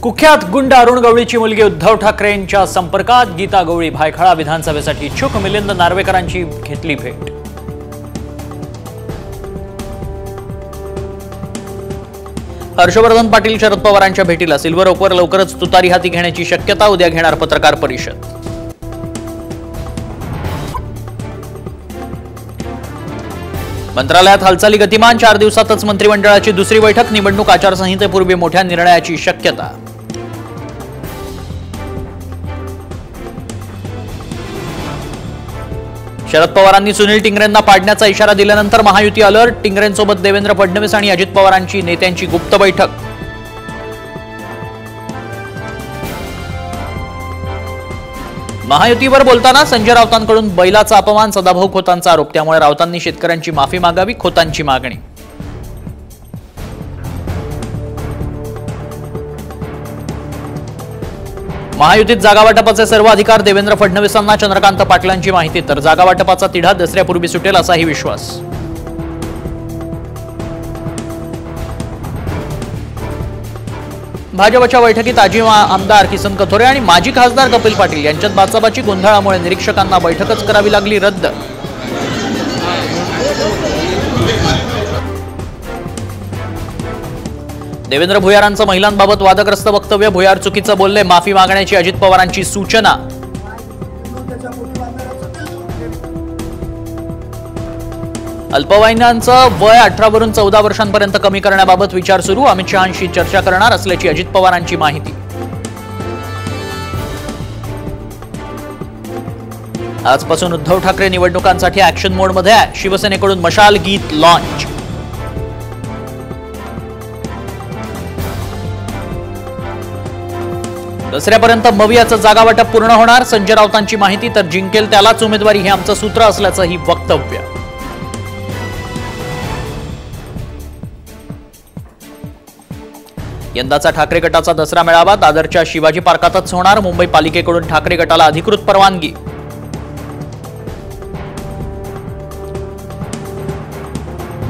कुख्यात गुंड अरुण गवळीची मुलगी उद्धव ठाकरेंच्या संपर्कात गीता गवळी भायखळा विधानसभेसाठी इच्छुक मिलिंद नार्वेकरांची घेतली भेट। हर्षवर्धन पाटील शरद पवारांच्या भेटीला सिल्वर ओकवर लवकरच तुतारी हाती घेण्याची शक्यता। उद्या घेणार पत्रकार परिषद। मंत्रालयात हालचाली गतिमान। 4 दिवसातच मंत्रिमंडळाची दुसरी बैठक। निवडणूक आचारसंहितेपूर्वी मोठ्या निर्णयाची शक्यता। शरद पवारांनी सुनील टिंगरेंना पाडण्याचा इशारा दिल्यानंतर महायुती अलर्ट। टिंगरेंसोबत देवेंद्र फडणवीस आणि अजित पवारांची नेत्यांची गुप्त बैठक। महायुतीवर बोलताना संजय राऊतांकडून बैलाचा अपमान। सदाभाऊ खोतांचा आरोप। त्यामुळे राऊतांनी शेतकऱ्यांची माफी मागावी, खोतांची मागणी। महायुतीत जागावाटपाचे सर्व अधिकार देवेंद्र फडणवीसांना। चंद्रकांत पाटलांची माहिती। तर जागावाटपाचा तिढा दसऱ्यापूर्वी सुटेल असाही विश्वास। भाजपच्या बैठकीत आजी आमदार किसन कथोरे आणि माजी खासदार कपिल पाटील यांच्यात बाचाबाची। गोंधळामुळे निरीक्षकांना बैठकच करावी लागली रद्द। देवेंद्र भुयारांचं महिलांबाबत वादग्रस्त वक्तव्य। भुयार चुकीचं बोलले, माफी मागण्याची अजित पवारांची सूचना। अल्पवयीनांचं वय 18 वरून 14 वर्षांपर्यंत कमी करण्याबाबत विचार सुरू। अमित शहांशी चर्चा करणार असल्याची अजित पवारांची माहिती। आजपासून उद्धव ठाकरे निवडणुकांसाठी ऍक्शन मोडमध्ये आहे। शिवसेनेकडून मशाल गीत लॉन्च। दसऱ्यापर्यंत मवियाचं जागावाटप पूर्ण होणार। संजय राऊतांची माहिती। तर जिंकेल त्यालाच उमेदवारी हे आमचं सूत्र असल्याचंही वक्तव्य। यंदाचा ठाकरे गटाचा दसरा मेळावा दादरच्या शिवाजी पार्कातच होणार। मुंबई पालिकेकडून ठाकरे गटाला अधिकृत परवानगी।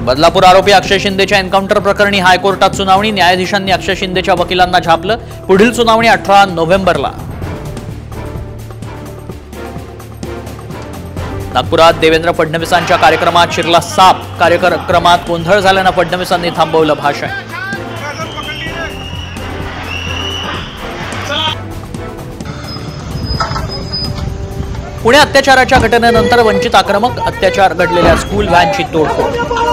बदलापूर आरोपी अक्षय शिंदेच्या एन्काउंटर प्रकरणी हायकोर्टात सुनावणी। न्यायाधीशांनी अक्षय शिंदेच्या वकिलांना झापलं। पुढील सुनावणी 18 नोव्हेंबरला। नागपुरात देवेंद्र फडणवीसांच्या कार्यक्रमात शिरला साप। कार्यक्रमात गोंधळ झाल्यानं फडणवीसांनी थांबवलं भाषण। पुणे अत्याचाराच्या घटनेनंतर वंचित आक्रमक। अत्याचार घडलेल्या स्कूल व्हॅनची तोडफोड।